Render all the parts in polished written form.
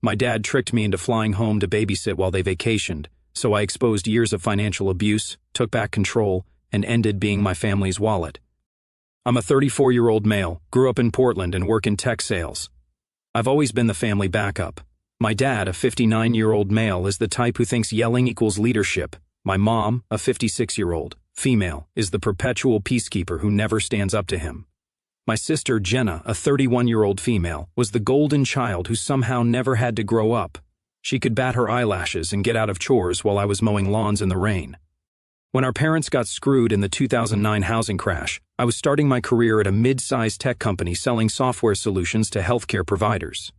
My dad tricked me into flying home to babysit while they vacationed, so I exposed years of financial abuse, took back control, and ended being my family's wallet. I'm a 34-year-old male, grew up in Portland and work in tech sales. I've always been the family backup. My dad, a 59-year-old male, is the type who thinks yelling equals leadership. My mom, a 56-year-old female, is the perpetual peacekeeper who never stands up to him. My sister, Jenna, a 31-year-old female, was the golden child who somehow never had to grow up. She could bat her eyelashes and get out of chores while I was mowing lawns in the rain. When our parents got screwed in the 2009 housing crash, I was starting my career at a mid-sized tech company selling software solutions to healthcare providers.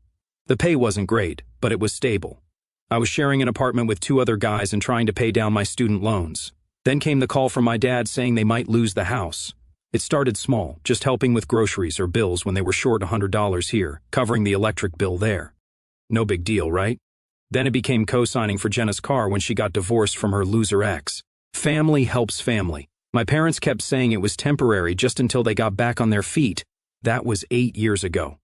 The pay wasn't great, but it was stable. I was sharing an apartment with 2 other guys and trying to pay down my student loans. Then came the call from my dad saying they might lose the house. It started small, just helping with groceries or bills when they were short $100 here, covering the electric bill there. No big deal, right? Then it became co-signing for Jenna's car when she got divorced from her loser ex. Family helps family. My parents kept saying it was temporary just until they got back on their feet. That was 8 years ago.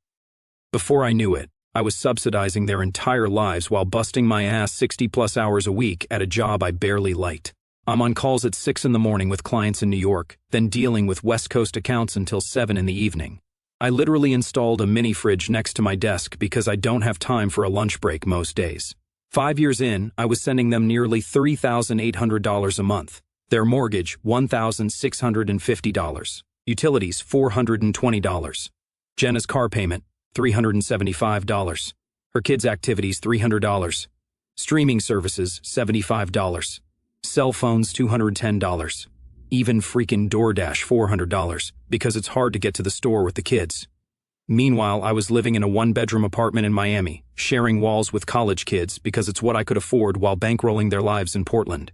Before I knew it, I was subsidizing their entire lives while busting my ass 60+ hours a week at a job I barely liked. I'm on calls at 6 in the morning with clients in New York, then dealing with West Coast accounts until 7 in the evening. I literally installed a mini fridge next to my desk because I don't have time for a lunch break most days. 5 years in, I was sending them nearly $3,800 a month. Their mortgage, $1,650. Utilities, $420. Jenna's car payment, $375. Her kids' activities, $300. Streaming services, $75. Cell phones, $210. Even freaking DoorDash, $400, because it's hard to get to the store with the kids. Meanwhile, I was living in a 1-bedroom apartment in Miami, sharing walls with college kids because it's what I could afford while bankrolling their lives in Portland.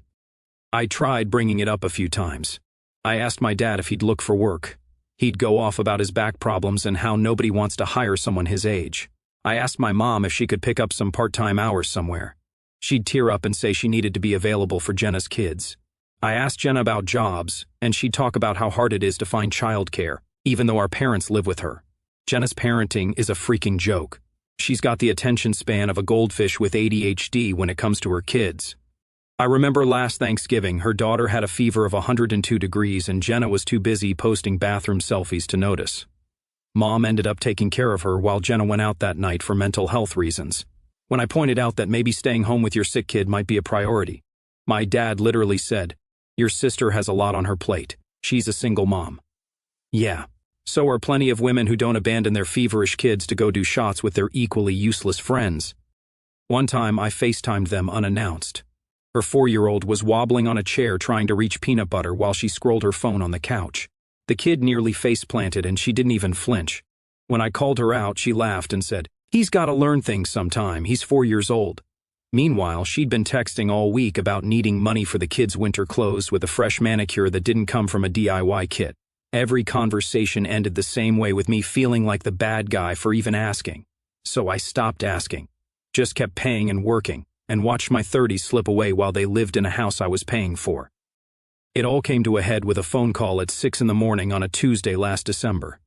I tried bringing it up a few times. I asked my dad if he'd look for work. He'd go off about his back problems and how nobody wants to hire someone his age. I asked my mom if she could pick up some part-time hours somewhere. She'd tear up and say she needed to be available for Jenna's kids. I asked Jenna about jobs, and she'd talk about how hard it is to find childcare, even though our parents live with her. Jenna's parenting is a freaking joke. She's got the attention span of a goldfish with ADHD when it comes to her kids. I remember last Thanksgiving, her daughter had a fever of 102 degrees and Jenna was too busy posting bathroom selfies to notice. Mom ended up taking care of her while Jenna went out that night for mental health reasons. When I pointed out that maybe staying home with your sick kid might be a priority, my dad literally said, "Your sister has a lot on her plate. She's a single mom." Yeah. So are plenty of women who don't abandon their feverish kids to go do shots with their equally useless friends. One time I FaceTimed them unannounced. Her 4-year-old was wobbling on a chair trying to reach peanut butter while she scrolled her phone on the couch. The kid nearly face-planted and she didn't even flinch. When I called her out, she laughed and said, "He's got to learn things sometime, he's 4 years old." Meanwhile, she'd been texting all week about needing money for the kids' winter clothes with a fresh manicure that didn't come from a DIY kit. Every conversation ended the same way with me feeling like the bad guy for even asking. So I stopped asking, just kept paying and working, and watched my 30s slip away while they lived in a house I was paying for. It all came to a head with a phone call at 6 in the morning on a Tuesday last December.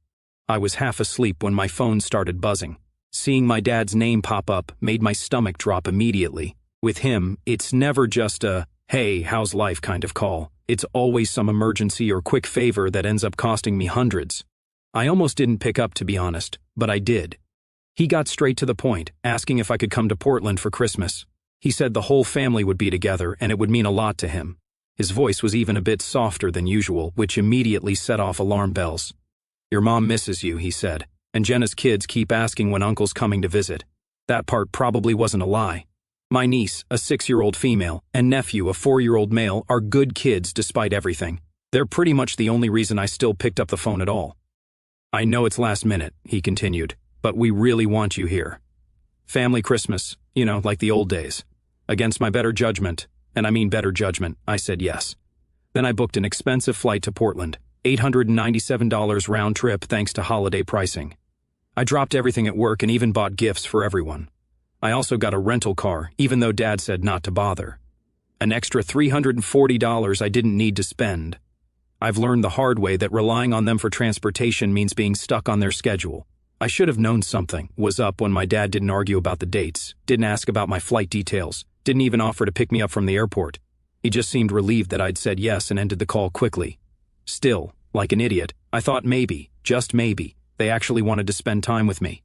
I was half asleep when my phone started buzzing. Seeing my dad's name pop up made my stomach drop immediately. With him, it's never just a, "Hey, how's life" kind of call. It's always some emergency or quick favor that ends up costing me hundreds. I almost didn't pick up, to be honest, but I did. He got straight to the point, asking if I could come to Portland for Christmas. He said the whole family would be together and it would mean a lot to him. His voice was even a bit softer than usual, which immediately set off alarm bells. "Your mom misses you," he said, "and Jenna's kids keep asking when Uncle's coming to visit." That part probably wasn't a lie. My niece, a 6-year-old female, and nephew, a 4-year-old male, are good kids despite everything. They're pretty much the only reason I still picked up the phone at all. "I know it's last minute," he continued, "but we really want you here. Family Christmas, like the old days." Against my better judgment, and I mean better judgment, I said yes. Then I booked an expensive flight to Portland, $897 round trip thanks to holiday pricing. I dropped everything at work and even bought gifts for everyone. I also got a rental car, even though Dad said not to bother. An extra $340 I didn't need to spend. I've learned the hard way that relying on them for transportation means being stuck on their schedule. I should have known something was up when my dad didn't argue about the dates, didn't ask about my flight details, didn't even offer to pick me up from the airport. He just seemed relieved that I'd said yes and ended the call quickly. Still, like an idiot, I thought maybe, just maybe, they actually wanted to spend time with me.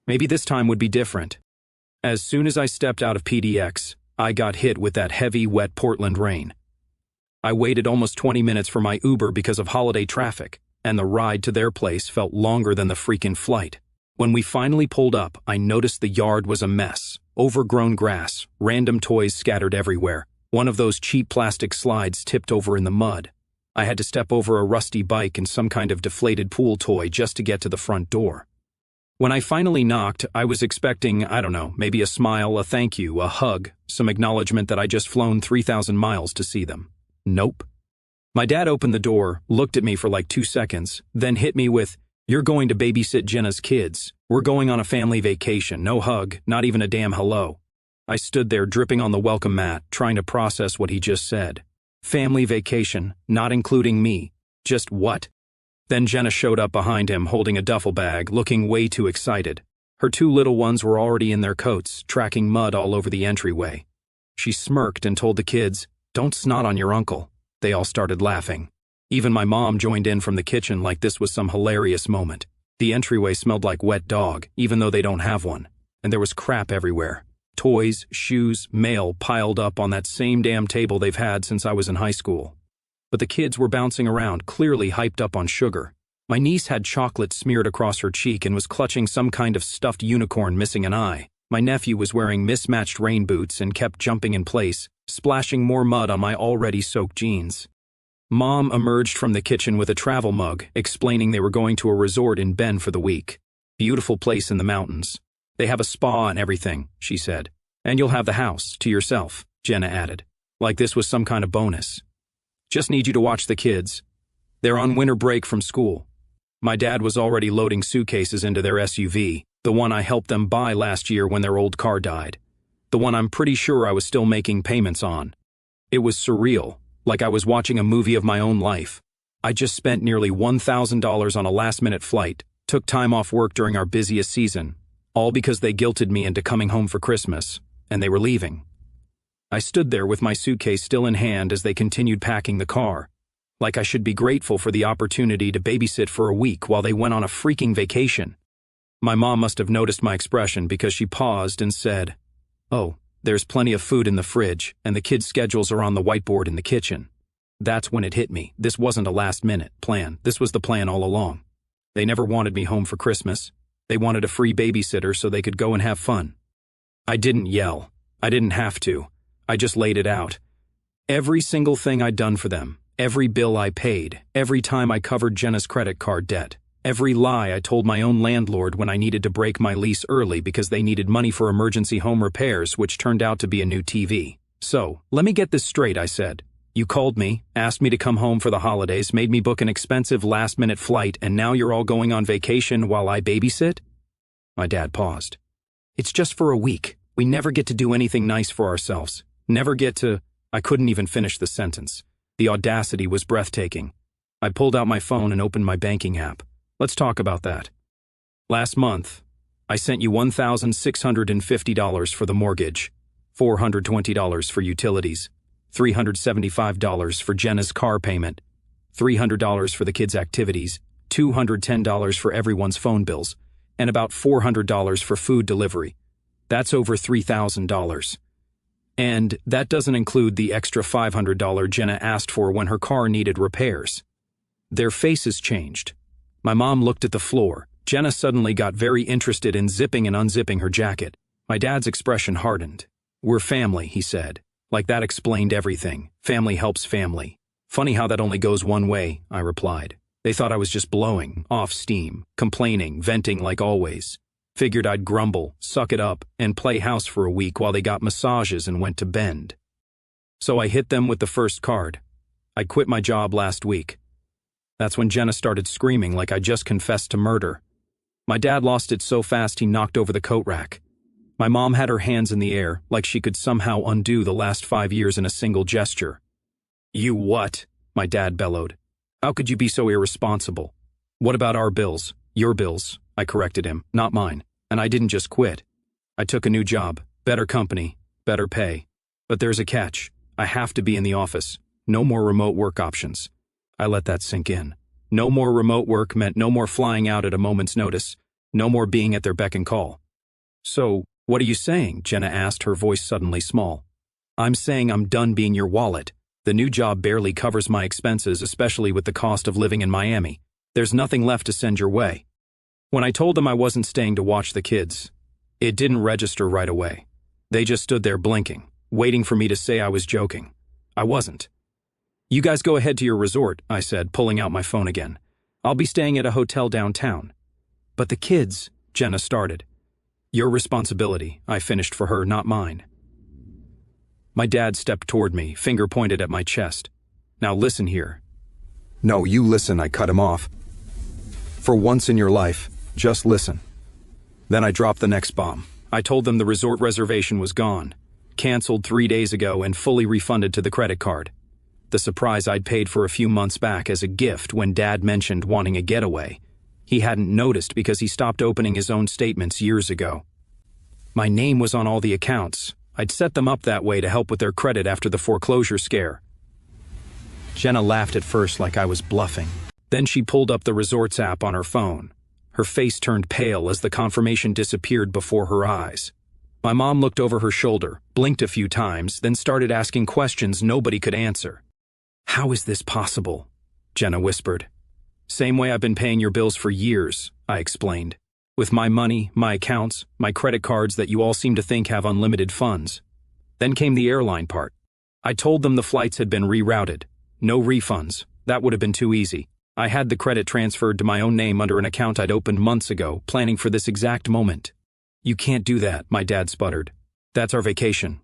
Maybe this time would be different. As soon as I stepped out of PDX, I got hit with that heavy, wet Portland rain. I waited almost 20 minutes for my Uber because of holiday traffic, and the ride to their place felt longer than the freaking flight. When we finally pulled up, I noticed the yard was a mess. Overgrown grass, random toys scattered everywhere. One of those cheap plastic slides tipped over in the mud. I had to step over a rusty bike and some kind of deflated pool toy just to get to the front door. When I finally knocked, I was expecting, I don't know, maybe a smile, a thank you, a hug, some acknowledgement that I just flown 3,000 miles to see them. Nope. My dad opened the door, looked at me for like 2 seconds, then hit me with, "You're going to babysit Jenna's kids. We're going on a family vacation. No hug, not even a damn hello." I stood there dripping on the welcome mat, trying to process what he just said. Family vacation, not including me. Just what? Then Jenna showed up behind him holding a duffel bag, looking way too excited. Her 2 little ones were already in their coats, tracking mud all over the entryway. She smirked and told the kids, "Don't snot on your uncle." They all started laughing. Even my mom joined in from the kitchen like this was some hilarious moment. The entryway smelled like wet dog, even though they don't have one. And there was crap everywhere. Toys, shoes, mail piled up on that same damn table they've had since I was in high school. But the kids were bouncing around, clearly hyped up on sugar. My niece had chocolate smeared across her cheek and was clutching some kind of stuffed unicorn missing an eye. My nephew was wearing mismatched rain boots and kept jumping in place, splashing more mud on my already soaked jeans. Mom emerged from the kitchen with a travel mug, explaining they were going to a resort in Bend for the week. Beautiful place in the mountains. They have a spa and everything, she said. And you'll have the house to yourself, Jenna added. Like this was some kind of bonus. Just need you to watch the kids. They're on winter break from school. My dad was already loading suitcases into their SUV, the one I helped them buy last year when their old car died. The one I'm pretty sure I was still making payments on. It was surreal, like I was watching a movie of my own life. I just spent nearly $1,000 on a last-minute flight, took time off work during our busiest season, all because they guilted me into coming home for Christmas, and they were leaving. I stood there with my suitcase still in hand as they continued packing the car, like I should be grateful for the opportunity to babysit for a week while they went on a freaking vacation. My mom must have noticed my expression because she paused and said, "Oh, there's plenty of food in the fridge, and the kids' schedules are on the whiteboard in the kitchen." That's when it hit me. This wasn't a last-minute plan. This was the plan all along. They never wanted me home for Christmas. They wanted a free babysitter so they could go and have fun. I didn't yell. I didn't have to. I just laid it out. Every single thing I'd done for them, every bill I paid, every time I covered Jenna's credit card debt, every lie I told my own landlord when I needed to break my lease early because they needed money for emergency home repairs, which turned out to be a new TV. "So, let me get this straight," I said. "You called me, asked me to come home for the holidays, made me book an expensive last-minute flight, and now you're all going on vacation while I babysit?" My dad paused. "It's just for a week. We never get to do anything nice for ourselves. Never get to—" I couldn't even finish the sentence. The audacity was breathtaking. I pulled out my phone and opened my banking app. Let's talk about that. "Last month, I sent you $1,650 for the mortgage, $420 for utilities, $375 for Jenna's car payment, $300 for the kids' activities, $210 for everyone's phone bills, and about $400 for food delivery. That's over $3,000. And that doesn't include the extra $500 Jenna asked for when her car needed repairs." Their faces changed. My mom looked at the floor. Jenna suddenly got very interested in zipping and unzipping her jacket. My dad's expression hardened. "We're family," he said. Like that explained everything. Family helps family. "Funny how that only goes one way," I replied. They thought I was just blowing off steam, complaining, venting like always. Figured I'd grumble, suck it up, and play house for a week while they got massages and went to Bend. So I hit them with the first card. I quit my job last week. That's when Jenna started screaming like I just confessed to murder. My dad lost it so fast he knocked over the coat rack. My mom had her hands in the air like she could somehow undo the last 5 years in a single gesture. "You what?" my dad bellowed. "How could you be so irresponsible? What about our bills? Your bills, I corrected him, not mine. And I didn't just quit. I took a new job, better company, better pay. But there's a catch. I have to be in the office. No more remote work options. I let that sink in. No more remote work meant no more flying out at a moment's notice. No more being at their beck and call. So, what are you saying? Jenna asked, her voice suddenly small. I'm saying I'm done being your wallet. The new job barely covers my expenses, especially with the cost of living in Miami. There's nothing left to send your way. When I told them I wasn't staying to watch the kids, it didn't register right away. They just stood there blinking, waiting for me to say I was joking. I wasn't. You guys go ahead to your resort, I said, pulling out my phone again. I'll be staying at a hotel downtown. But the kids, Jenna started. Your responsibility, I finished for her, not mine. My dad stepped toward me, finger pointed at my chest. Now listen here. No, you listen, I cut him off. For once in your life, just listen. Then I dropped the next bomb. I told them the resort reservation was gone, canceled 3 days ago and fully refunded to the credit card. The surprise I'd paid for a few months back as a gift when Dad mentioned wanting a getaway. He hadn't noticed because he stopped opening his own statements years ago. My name was on all the accounts. I'd set them up that way to help with their credit after the foreclosure scare. Jenna laughed at first like I was bluffing. Then she pulled up the resort's app on her phone. Her face turned pale as the confirmation disappeared before her eyes. My mom looked over her shoulder, blinked a few times, then started asking questions nobody could answer. How is this possible? Jenna whispered. Same way I've been paying your bills for years, I explained. With my money, my accounts, my credit cards that you all seem to think have unlimited funds. Then came the airline part. I told them the flights had been rerouted. No refunds. That would have been too easy. I had the credit transferred to my own name under an account I'd opened months ago, planning for this exact moment. You can't do that, my dad sputtered. That's our vacation.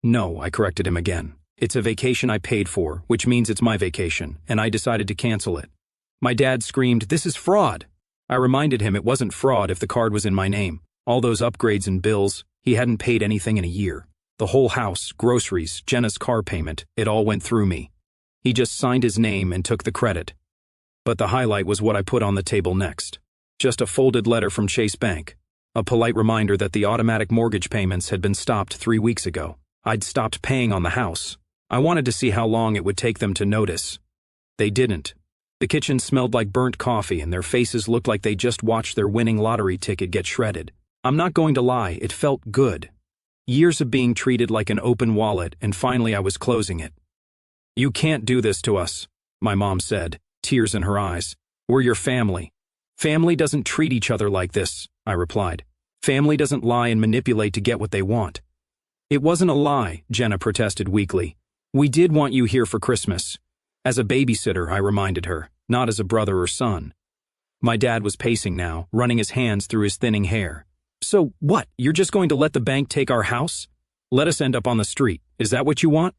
No, I corrected him again. It's a vacation I paid for, which means it's my vacation, and I decided to cancel it. My dad screamed, "This is fraud!" I reminded him it wasn't fraud if the card was in my name. All those upgrades and bills, he hadn't paid anything in a year. The whole house, groceries, Jenna's car payment, it all went through me. He just signed his name and took the credit. But the highlight was what I put on the table next. Just a folded letter from Chase Bank. A polite reminder that the automatic mortgage payments had been stopped 3 weeks ago. I'd stopped paying on the house. I wanted to see how long it would take them to notice. They didn't. The kitchen smelled like burnt coffee and their faces looked like they just watched their winning lottery ticket get shredded. I'm not going to lie, it felt good. Years of being treated like an open wallet, and finally I was closing it. You can't do this to us, my mom said, tears in her eyes. We're your family. Family doesn't treat each other like this, I replied. Family doesn't lie and manipulate to get what they want. It wasn't a lie, Jenna protested weakly. We did want you here for Christmas. As a babysitter, I reminded her, not as a brother or son. My dad was pacing now, running his hands through his thinning hair. So what, you're just going to let the bank take our house? Let us end up on the street. Is that what you want?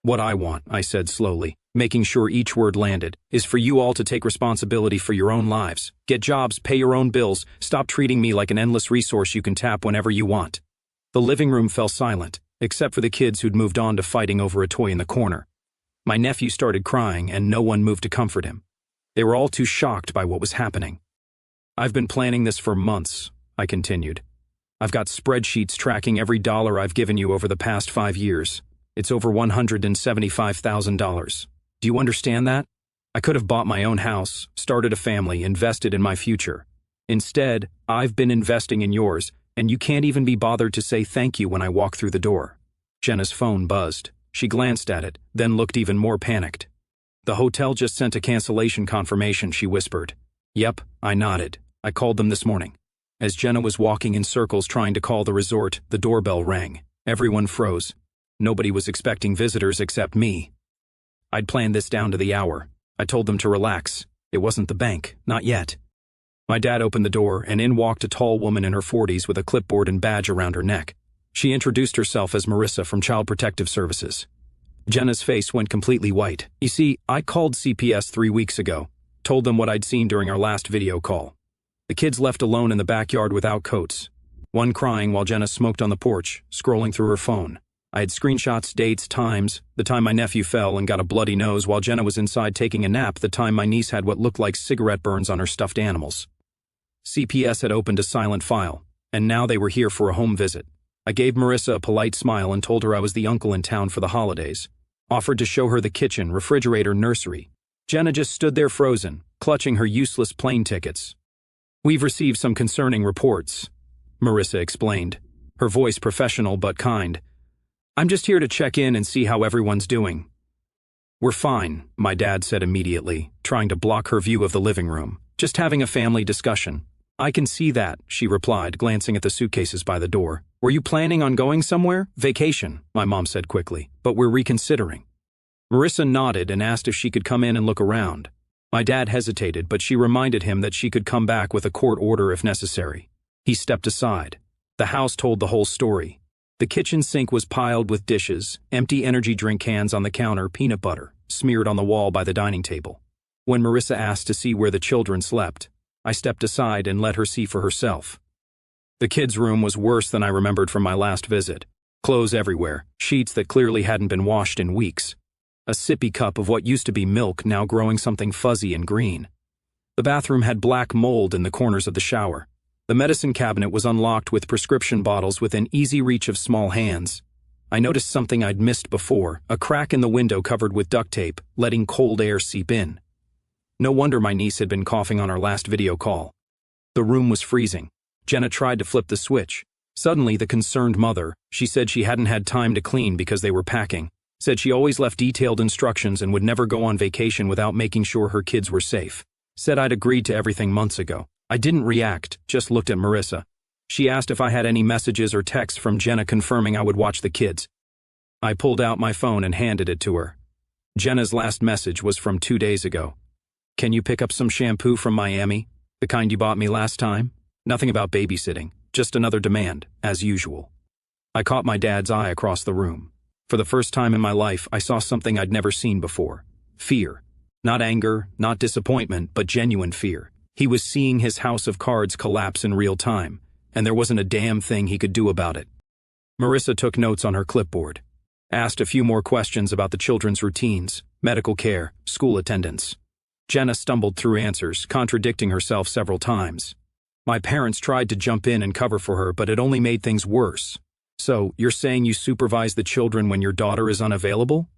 What I want, I said slowly, making sure each word landed, is for you all to take responsibility for your own lives. Get jobs, pay your own bills, stop treating me like an endless resource you can tap whenever you want. The living room fell silent, except for the kids who'd moved on to fighting over a toy in the corner. My nephew started crying and no one moved to comfort him. They were all too shocked by what was happening. I've been planning this for months, I continued. I've got spreadsheets tracking every dollar I've given you over the past 5 years. It's over $175,000. Do you understand that? I could have bought my own house, started a family, invested in my future. Instead, I've been investing in yours, and you can't even be bothered to say thank you when I walk through the door. Jenna's phone buzzed. She glanced at it, then looked even more panicked. The hotel just sent a cancellation confirmation, she whispered. Yep, I nodded. I called them this morning. As Jenna was walking in circles trying to call the resort, the doorbell rang. Everyone froze. Nobody was expecting visitors except me. I'd planned this down to the hour. I told them to relax. It wasn't the bank, not yet. My dad opened the door, and in walked a tall woman in her 40s with a clipboard and badge around her neck. She introduced herself as Marissa from Child Protective Services. Jenna's face went completely white. You see, I called CPS 3 weeks ago, told them what I'd seen during our last video call. The kids left alone in the backyard without coats, one crying while Jenna smoked on the porch, scrolling through her phone. I had screenshots, dates, times, the time my nephew fell and got a bloody nose while Jenna was inside taking a nap, the time my niece had what looked like cigarette burns on her stuffed animals. CPS had opened a silent file, and now they were here for a home visit. I gave Marissa a polite smile and told her I was the uncle in town for the holidays. Offered to show her the kitchen, refrigerator, nursery. Jenna just stood there frozen, clutching her useless plane tickets. "We've received some concerning reports," Marissa explained, her voice professional but kind. "I'm just here to check in and see how everyone's doing." "We're fine," my dad said immediately, trying to block her view of the living room. "Just having a family discussion." "I can see that," she replied, glancing at the suitcases by the door. "Were you planning on going somewhere?" "Vacation," my mom said quickly, "but we're reconsidering." Marissa nodded and asked if she could come in and look around. My dad hesitated, but she reminded him that she could come back with a court order if necessary. He stepped aside. The house told the whole story. The kitchen sink was piled with dishes, empty energy drink cans on the counter, peanut butter smeared on the wall by the dining table. When Marissa asked to see where the children slept, I stepped aside and let her see for herself. The kids' room was worse than I remembered from my last visit. Clothes everywhere, sheets that clearly hadn't been washed in weeks. A sippy cup of what used to be milk now growing something fuzzy and green. The bathroom had black mold in the corners of the shower. The medicine cabinet was unlocked with prescription bottles within easy reach of small hands. I noticed something I'd missed before, a crack in the window covered with duct tape, letting cold air seep in. No wonder my niece had been coughing on our last video call. The room was freezing. Jenna tried to flip the switch. Suddenly, the concerned mother, she said she hadn't had time to clean because they were packing, said she always left detailed instructions and would never go on vacation without making sure her kids were safe. Said I'd agreed to everything months ago. I didn't react, just looked at Marissa. She asked if I had any messages or texts from Jenna confirming I would watch the kids. I pulled out my phone and handed it to her. Jenna's last message was from 2 days ago. "Can you pick up some shampoo from Miami? The kind you bought me last time?" Nothing about babysitting, just another demand, as usual. I caught my dad's eye across the room. For the first time in my life, I saw something I'd never seen before. Fear. Not anger, not disappointment, but genuine fear. He was seeing his house of cards collapse in real time, and there wasn't a damn thing he could do about it. Marissa took notes on her clipboard. Asked a few more questions about the children's routines, medical care, school attendance. Jenna stumbled through answers, contradicting herself several times. My parents tried to jump in and cover for her, but it only made things worse. "So, you're saying you supervise the children when your daughter is unavailable?"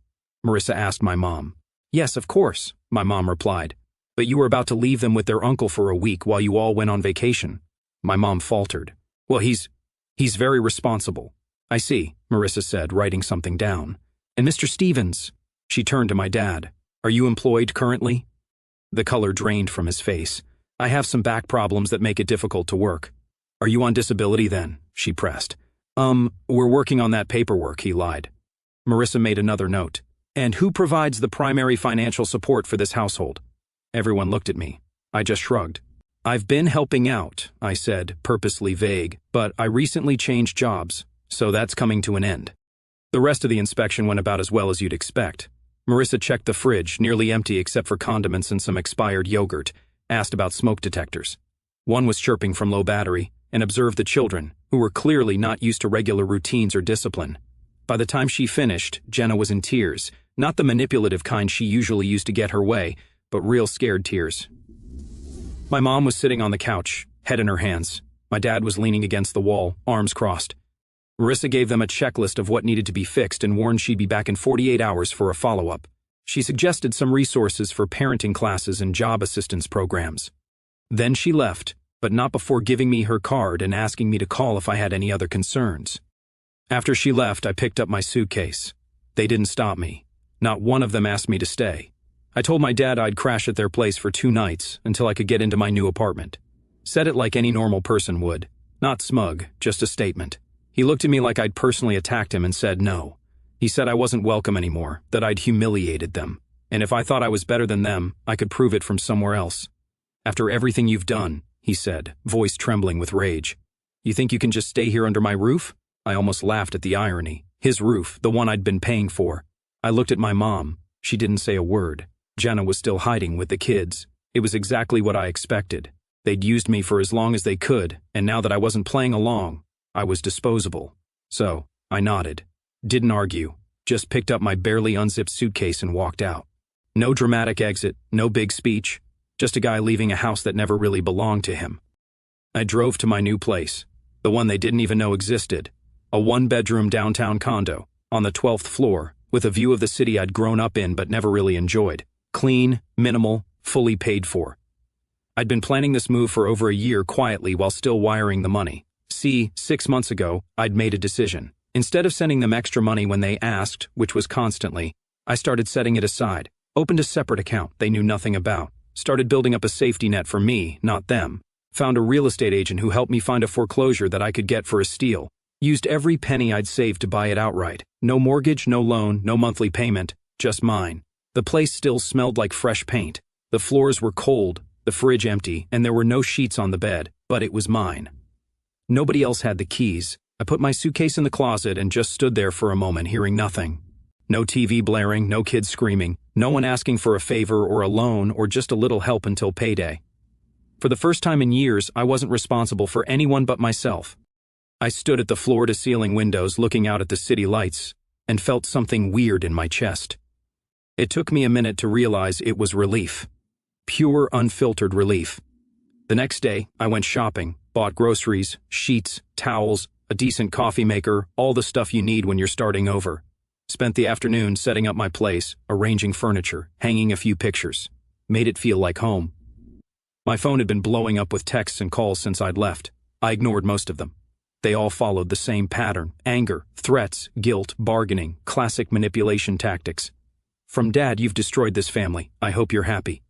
Marissa asked my mom. "Yes, of course," my mom replied. "But you were about to leave them with their uncle for a week while you all went on vacation." My mom faltered. "Well, he's very responsible." "I see," Marissa said, writing something down. "And Mr. Stevens," she turned to my dad, "are you employed currently?" The color drained from his face. "I have some back problems that make it difficult to work." "Are you on disability then?" she pressed. We're working on that paperwork," he lied. Marissa made another note. "And who provides the primary financial support for this household?" Everyone looked at me. I just shrugged. "I've been helping out," I said, purposely vague, "but I recently changed jobs, so that's coming to an end." The rest of the inspection went about as well as you'd expect. Marissa checked the fridge, nearly empty except for condiments and some expired yogurt, asked about smoke detectors. One was chirping from low battery, and observed the children, who were clearly not used to regular routines or discipline. By the time she finished, Jenna was in tears, not the manipulative kind she usually used to get her way, but real scared tears. My mom was sitting on the couch, head in her hands. My dad was leaning against the wall, arms crossed. Marissa gave them a checklist of what needed to be fixed and warned she'd be back in 48 hours for a follow-up. She suggested some resources for parenting classes and job assistance programs. Then she left, but not before giving me her card and asking me to call if I had any other concerns. After she left, I picked up my suitcase. They didn't stop me. Not one of them asked me to stay. I told my dad I'd crash at their place for 2 nights until I could get into my new apartment. Said it like any normal person would. Not smug, just a statement. He looked at me like I'd personally attacked him and said no. He said I wasn't welcome anymore, that I'd humiliated them, and if I thought I was better than them, I could prove it from somewhere else. "After everything you've done," he said, voice trembling with rage, "you think you can just stay here under my roof?" I almost laughed at the irony. His roof, the one I'd been paying for. I looked at my mom. She didn't say a word. Jenna was still hiding with the kids. It was exactly what I expected. They'd used me for as long as they could, and now that I wasn't playing along, I was disposable. So, I nodded. Didn't argue. Just picked up my barely unzipped suitcase and walked out. No dramatic exit, no big speech. Just a guy leaving a house that never really belonged to him. I drove to my new place, the one they didn't even know existed, a one-bedroom downtown condo, on the 12th floor, with a view of the city I'd grown up in but never really enjoyed. Clean, minimal, fully paid for. I'd been planning this move for over a year quietly while still wiring the money. See, 6 months ago, I'd made a decision. Instead of sending them extra money when they asked, which was constantly, I started setting it aside, opened a separate account they knew nothing about, started building up a safety net for me, not them, found a real estate agent who helped me find a foreclosure that I could get for a steal, used every penny I'd saved to buy it outright. No mortgage, no loan, no monthly payment, just mine. The place still smelled like fresh paint. The floors were cold, the fridge empty, and there were no sheets on the bed, but it was mine. Nobody else had the keys. I put my suitcase in the closet and just stood there for a moment, hearing nothing. No TV blaring, no kids screaming, no one asking for a favor or a loan or just a little help until payday. For the first time in years, I wasn't responsible for anyone but myself. I stood at the floor-to-ceiling windows looking out at the city lights and felt something weird in my chest. It took me a minute to realize it was relief. Pure, unfiltered relief. The next day, I went shopping, bought groceries, sheets, towels, a decent coffee maker, all the stuff you need when you're starting over. Spent the afternoon setting up my place, arranging furniture, hanging a few pictures. Made it feel like home. My phone had been blowing up with texts and calls since I'd left. I ignored most of them. They all followed the same pattern: anger, threats, guilt, bargaining, classic manipulation tactics. From Dad, you've destroyed this family. I hope you're happy.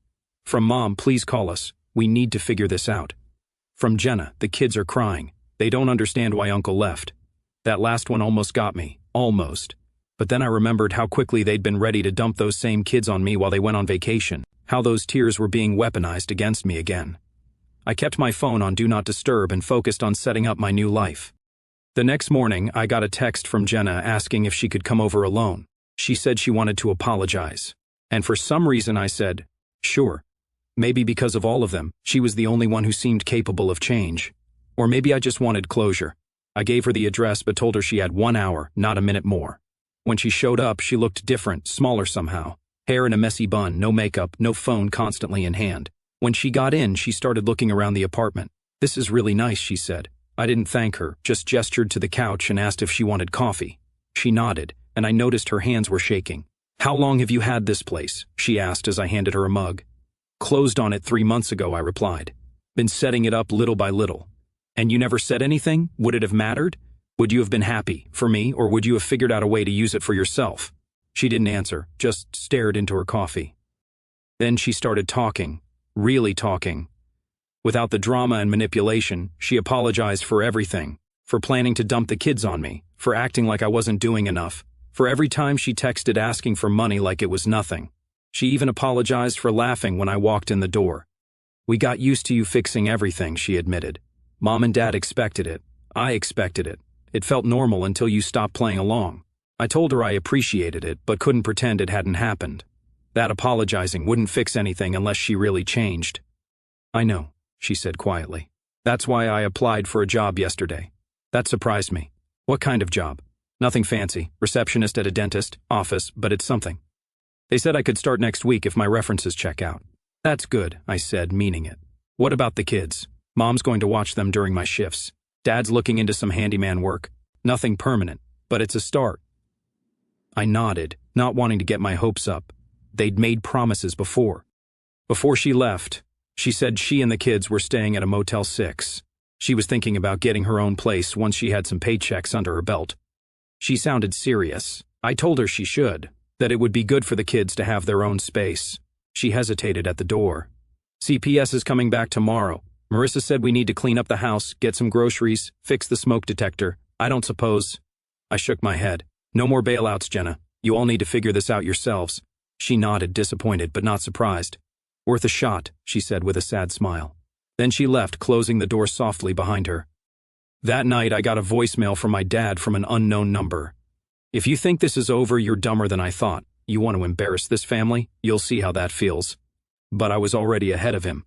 From Mom, please call us. We need to figure this out. From Jenna, the kids are crying. They don't understand why Uncle left. That last one almost got me. Almost. But then I remembered how quickly they'd been ready to dump those same kids on me while they went on vacation. How those tears were being weaponized against me again. I kept my phone on Do Not Disturb and focused on setting up my new life. The next morning, I got a text from Jenna asking if she could come over alone. She said she wanted to apologize. And for some reason I said, sure. Maybe because of all of them, she was the only one who seemed capable of change. Or maybe I just wanted closure. I gave her the address but told her she had 1 hour, not a minute more. When she showed up, she looked different, smaller somehow. Hair in a messy bun, no makeup, no phone constantly in hand. When she got in, she started looking around the apartment. This is really nice, she said. I didn't thank her, just gestured to the couch and asked if she wanted coffee. She nodded, and I noticed her hands were shaking. How long have you had this place? She asked as I handed her a mug. Closed on it 3 months ago, I replied. Been setting it up little by little. And you never said anything? Would it have mattered? Would you have been happy for me, or would you have figured out a way to use it for yourself? She didn't answer, just stared into her coffee. Then she started talking, really talking. Without the drama and manipulation, she apologized for everything, for planning to dump the kids on me, for acting like I wasn't doing enough, for every time she texted asking for money like it was nothing. She even apologized for laughing when I walked in the door. We got used to you fixing everything, she admitted. Mom and Dad expected it. I expected it. It felt normal until you stopped playing along. I told her I appreciated it, but couldn't pretend it hadn't happened. That apologizing wouldn't fix anything unless she really changed. I know, she said quietly. That's why I applied for a job yesterday. That surprised me. What kind of job? Nothing fancy, receptionist at a dentist, office, but it's something. They said I could start next week if my references check out. That's good, I said, meaning it. What about the kids? Mom's going to watch them during my shifts. Dad's looking into some handyman work. Nothing permanent, but it's a start. I nodded, not wanting to get my hopes up. They'd made promises before. Before she left, she said she and the kids were staying at a Motel 6. She was thinking about getting her own place once she had some paychecks under her belt. She sounded serious. I told her she should, that it would be good for the kids to have their own space. She hesitated at the door. CPS is coming back tomorrow. Marissa said we need to clean up the house, get some groceries, fix the smoke detector. I don't suppose. I shook my head. No more bailouts, Jenna. You all need to figure this out yourselves. She nodded, disappointed but not surprised. Worth a shot, she said with a sad smile. Then she left, closing the door softly behind her. That night, I got a voicemail from my dad from an unknown number. If you think this is over, you're dumber than I thought. You want to embarrass this family? You'll see how that feels. But I was already ahead of him.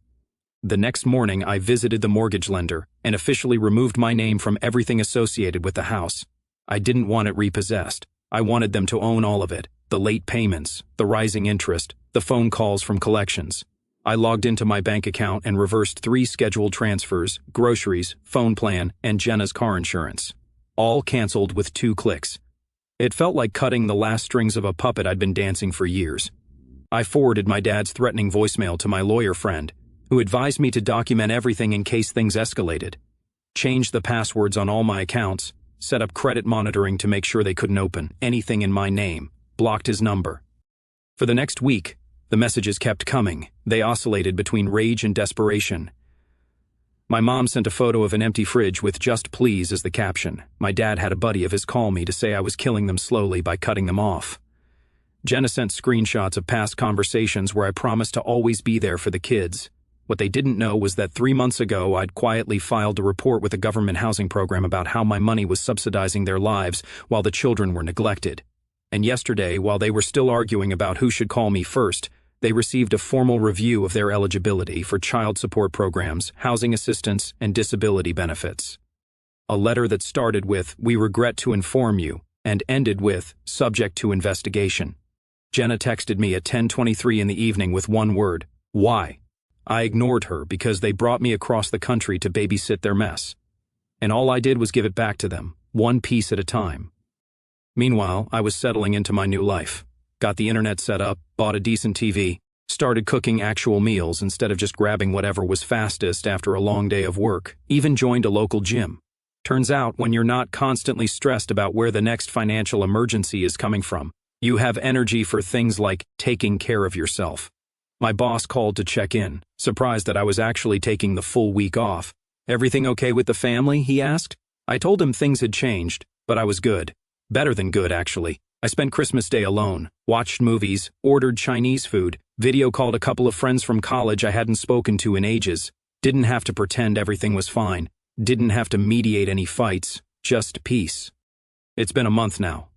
The next morning, I visited the mortgage lender and officially removed my name from everything associated with the house. I didn't want it repossessed. I wanted them to own all of it. The late payments, the rising interest, the phone calls from collections. I logged into my bank account and reversed 3 scheduled transfers, groceries, phone plan, and Jenna's car insurance. All canceled with 2 clicks. It felt like cutting the last strings of a puppet I'd been dancing for years. I forwarded my dad's threatening voicemail to my lawyer friend, who advised me to document everything in case things escalated. Changed the passwords on all my accounts, set up credit monitoring to make sure they couldn't open anything in my name, blocked his number. For the next week, the messages kept coming. They oscillated between rage and desperation. My mom sent a photo of an empty fridge with "just please" as the caption. My dad had a buddy of his call me to say I was killing them slowly by cutting them off. Jenna sent screenshots of past conversations where I promised to always be there for the kids. What they didn't know was that 3 months ago I'd quietly filed a report with a government housing program about how my money was subsidizing their lives while the children were neglected. And yesterday, while they were still arguing about who should call me first, they received a formal review of their eligibility for child support programs, housing assistance, and disability benefits. A letter that started with, "We regret to inform you," and ended with, "subject to investigation." Jenna texted me at 10:23 in the evening with one word, "Why?" I ignored her because they brought me across the country to babysit their mess. And all I did was give it back to them, one piece at a time. Meanwhile, I was settling into my new life. Got the internet set up, bought a decent TV, started cooking actual meals instead of just grabbing whatever was fastest after a long day of work, even joined a local gym. Turns out, when you're not constantly stressed about where the next financial emergency is coming from, you have energy for things like taking care of yourself. My boss called to check in, surprised that I was actually taking the full week off. "Everything okay with the family?" he asked. I told him things had changed, but I was good. Better than good, actually. I spent Christmas Day alone, watched movies, ordered Chinese food, video called a couple of friends from college I hadn't spoken to in ages, didn't have to pretend everything was fine, didn't have to mediate any fights, just peace. It's been a month now.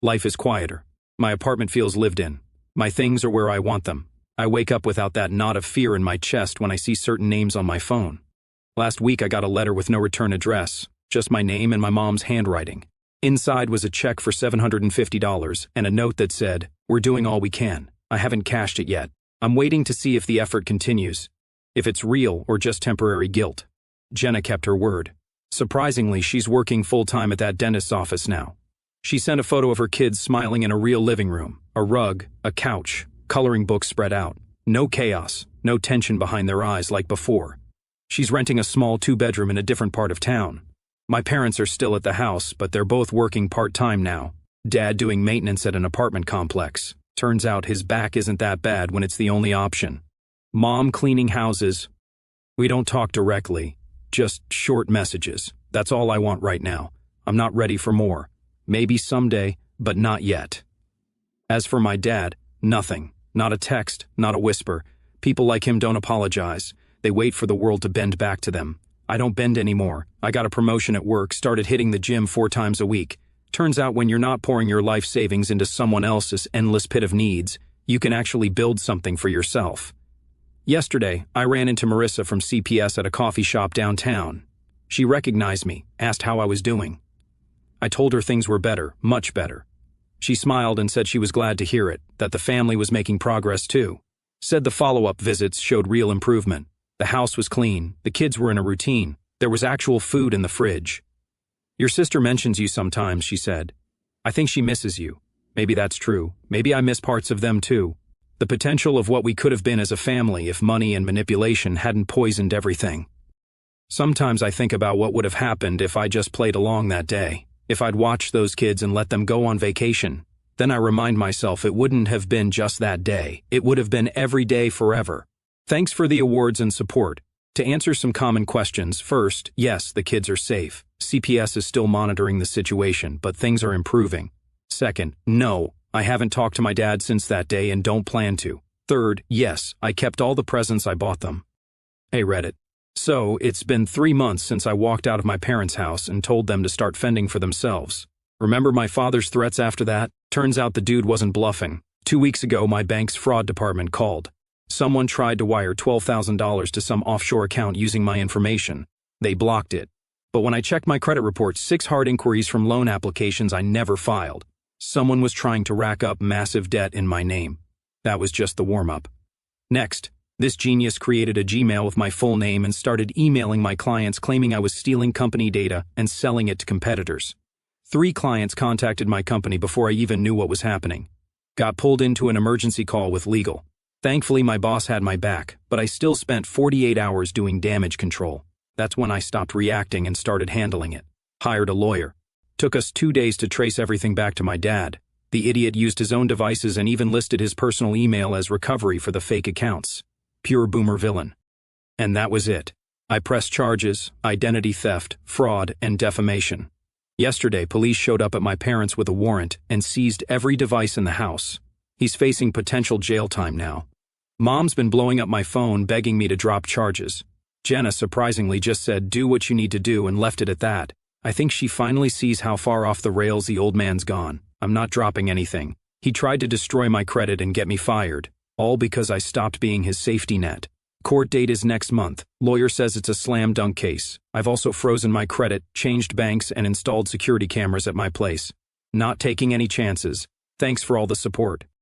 Life is quieter. My apartment feels lived in. My things are where I want them. I wake up without that knot of fear in my chest when I see certain names on my phone. Last week I got a letter with no return address, just my name and my mom's handwriting. Inside was a check for $750 and a note that said, "We're doing all we can. I haven't cashed it yet. I'm waiting to see if the effort continues, if it's real or just temporary guilt." Jenna kept her word. Surprisingly, she's working full-time at that dentist's office now. She sent a photo of her kids smiling in a real living room, a rug, a couch, coloring books spread out. No chaos, no tension behind their eyes like before. She's renting a small 2-bedroom in a different part of town. My parents are still at the house, but they're both working part-time now. Dad doing maintenance at an apartment complex. Turns out his back isn't that bad when it's the only option. Mom cleaning houses. We don't talk directly, just short messages. That's all I want right now. I'm not ready for more. Maybe someday, but not yet. As for my dad, nothing. Not a text, not a whisper. People like him don't apologize. They wait for the world to bend back to them. I don't bend anymore. I got a promotion at work, started hitting the gym 4 times a week. Turns out when you're not pouring your life savings into someone else's endless pit of needs, you can actually build something for yourself. Yesterday, I ran into Marissa from CPS at a coffee shop downtown. She recognized me, asked how I was doing. I told her things were better, much better. She smiled and said she was glad to hear it, that the family was making progress too. Said the follow-up visits showed real improvement. The house was clean, the kids were in a routine, there was actual food in the fridge. "Your sister mentions you sometimes," she said. "I think she misses you. Maybe that's true. Maybe I miss parts of them too. The potential of what we could have been as a family if money and manipulation hadn't poisoned everything. Sometimes I think about what would have happened if I just played along that day, if I'd watched those kids and let them go on vacation. Then I remind myself it wouldn't have been just that day. It would have been every day forever. Thanks for the awards and support. To answer some common questions, first, yes, the kids are safe. CPS is still monitoring the situation, but things are improving. Second, no, I haven't talked to my dad since that day and don't plan to. Third, yes, I kept all the presents I bought them. Hey Reddit. So, it's been 3 months since I walked out of my parents' house and told them to start fending for themselves. Remember my father's threats after that? Turns out the dude wasn't bluffing. 2 weeks ago, my bank's fraud department called. Someone tried to wire $12,000 to some offshore account using my information. They blocked it. But when I checked my credit report, 6 hard inquiries from loan applications I never filed. Someone was trying to rack up massive debt in my name. That was just the warm-up. Next, This genius created a Gmail with my full name and started emailing my clients claiming I was stealing company data and selling it to competitors. 3 clients contacted my company before I even knew what was happening. Got pulled into an emergency call with legal. Thankfully, my boss had my back, but I still spent 48 hours doing damage control. That's when I stopped reacting and started handling it. Hired a lawyer. Took us 2 days to trace everything back to my dad. The idiot used his own devices and even listed his personal email as recovery for the fake accounts. Pure boomer villain. And that was it. I pressed charges, identity theft, fraud, and defamation. Yesterday, police showed up at my parents' with a warrant and seized every device in the house. He's facing potential jail time now. Mom's been blowing up my phone begging me to drop charges. Jenna surprisingly just said, "Do what you need to do," and left it at that. I think she finally sees how far off the rails the old man's gone. I'm not dropping anything. He tried to destroy my credit and get me fired, all because I stopped being his safety net. Court date is next month. Lawyer says it's a slam dunk case. I've also frozen my credit, changed banks, and installed security cameras at my place. Not taking any chances. Thanks for all the support.